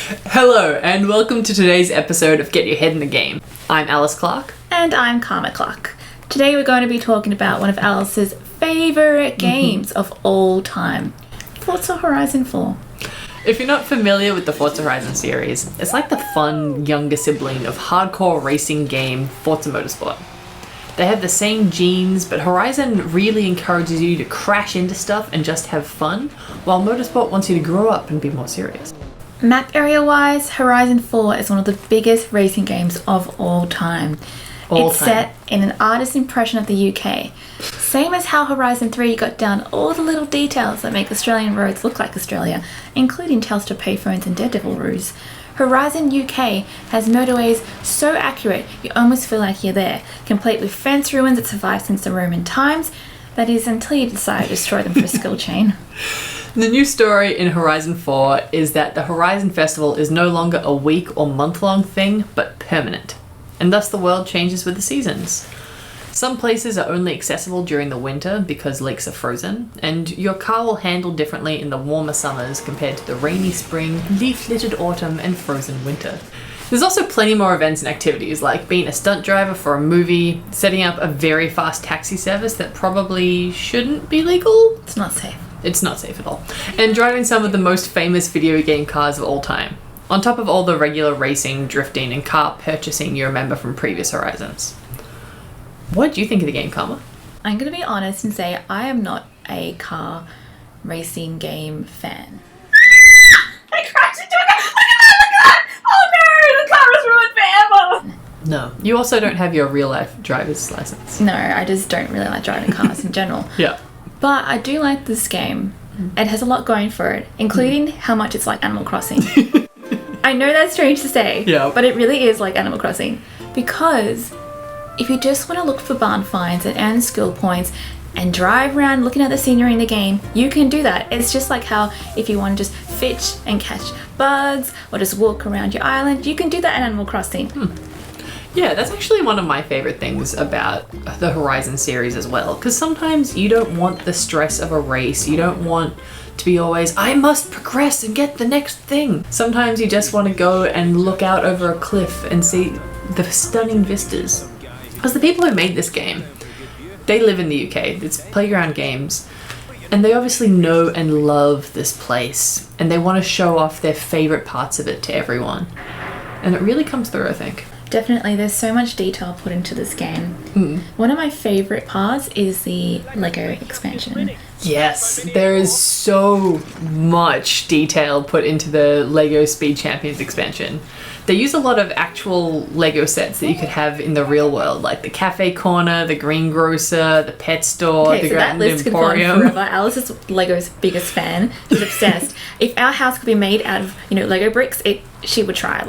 Hello, and welcome to today's episode of Get Your Head in the Game. I'm Alice Clark. And I'm Karma Clark. Today we're going to be talking about one of Alice's favourite games of all time, Forza Horizon 4. If you're not familiar with the Forza Horizon series, it's like the fun, younger sibling of hardcore racing game Forza Motorsport. They have the same genes, but Horizon really encourages you to crash into stuff and just have fun, while Motorsport wants you to grow up and be more serious. Map area wise, Horizon 4 is one of the biggest racing games of all time. It's set in an artist's impression of the UK. Same as how Horizon 3 got down all the little details that make Australian roads look like Australia, including Telstra payphones and Daredevil roos. Horizon UK has motorways so accurate you almost feel like you're there, complete with fence ruins that survived since the Roman times. That is, until you decide to destroy them for a skill chain. The new story in Horizon 4 is that the Horizon Festival is no longer a week or month-long thing, but permanent. And thus the world changes with the seasons. Some places are only accessible during the winter because lakes are frozen, and your car will handle differently in the warmer summers compared to the rainy spring, leaf-littered autumn, and frozen winter. There's also plenty more events and activities, like being a stunt driver for a movie, setting up a very fast taxi service that probably shouldn't be legal. It's not safe. It's not safe at all. And driving some of the most famous video game cars of all time. On top of all the regular racing, drifting, and car purchasing you remember from previous Horizons. What do you think of the game, Karma? I'm going to be honest and say I am not a car racing game fan. I crashed into it! Look at that! Oh no! The car was ruined forever! No. You also don't have your real-life driver's license. No, I just don't really like driving cars in general. Yeah. But I do like this game. It has a lot going for it, including how much it's like Animal Crossing. I know that's strange to say, Yeah. but it really is like Animal Crossing. Because if you just want to look for barn finds and earn skill points and drive around looking at the scenery in the game, you can do that. It's just like how if you want to just fish and catch bugs or just walk around your island, you can do that in Animal Crossing. Yeah, that's actually one of my favorite things about the Horizon series as well. Because sometimes you don't want the stress of a race. You don't want to be always, I must progress and get the next thing. Sometimes you just want to go and look out over a cliff and see the stunning vistas. Because the people who made this game, they live in the UK. It's Playground Games. And they obviously know and love this place. And they want to show off their favorite parts of it to everyone. And it really comes through, I think. Definitely, there's so much detail put into this game. One of my favourite parts is the Lego expansion. Yes, there is so much detail put into the Lego Speed Champions expansion. They use a lot of actual Lego sets that you could have in the real world, like the cafe corner, the greengrocer, the pet store, the Grand Emporium. Forever. Alice is Lego's biggest fan. She's obsessed. If our house could be made out of, Lego bricks, she would try.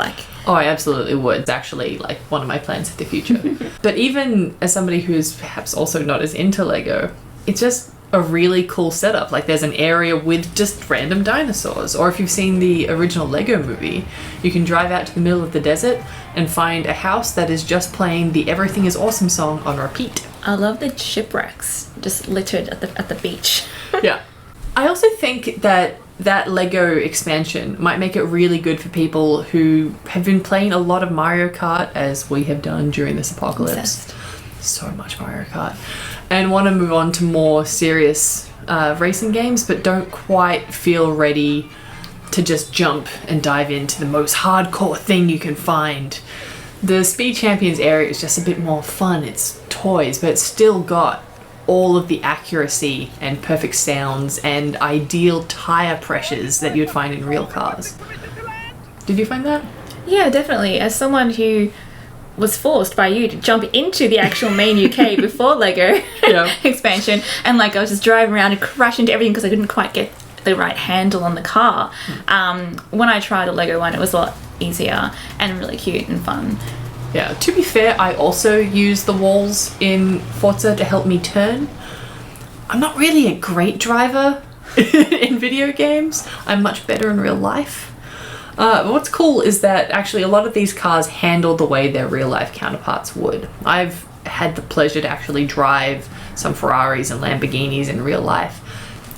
Oh, I absolutely would. It's actually one of my plans for the future. But even as somebody who's perhaps also not as into Lego, it's just a really cool setup. There's an area with just random dinosaurs. Or if you've seen the original Lego movie, you can drive out to the middle of the desert and find a house that is just playing the Everything is Awesome song on repeat. I love the shipwrecks just littered at the beach. Yeah. I also think that Lego expansion might make it really good for people who have been playing a lot of Mario Kart, as we have done during this apocalypse. Obsessed. So much Mario Kart. And want to move on to more serious racing games, but don't quite feel ready to just jump and dive into the most hardcore thing you can find. The Speed Champions area is just a bit more fun. It's toys, but it's still got all of the accuracy and perfect sounds and ideal tire pressures that you'd find in real cars. Did you find that? Yeah, definitely. As someone who was forced by you to jump into the actual main UK before Lego expansion, and I was just driving around and crash into everything because I couldn't quite get the right handle on the car. When I tried the Lego one, it was a lot easier and really cute and fun. Yeah, to be fair, I also use the walls in Forza to help me turn. I'm not really a great driver in video games. I'm much better in real life. What's cool is that actually a lot of these cars handle the way their real life counterparts would. I've had the pleasure to actually drive some Ferraris and Lamborghinis in real life.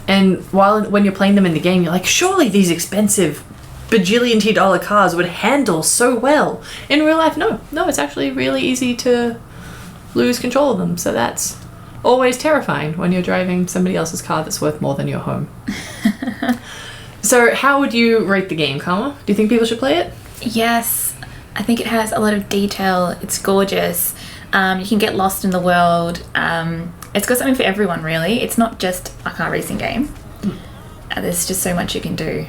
And when you're playing them in the game, you're like, surely these expensive bajillion dollar cars would handle so well. In real life, no, it's actually really easy to lose control of them. So that's always terrifying when you're driving somebody else's car that's worth more than your home. So how would you rate the game, Karma? Do you think people should play it? Yes, I think it has a lot of detail. It's gorgeous. You can get lost in the world. It's got something for everyone, really. It's not just a car racing game. There's just so much you can do.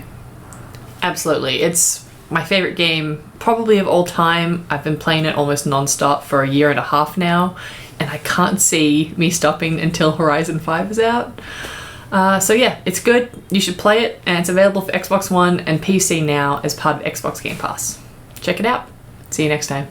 Absolutely. It's my favorite game probably of all time. I've been playing it almost non-stop for 1.5 years now, and I can't see me stopping until Horizon 5 is out. So yeah, it's good. You should play it, and it's available for Xbox One and PC now as part of Xbox Game Pass. Check it out. See you next time.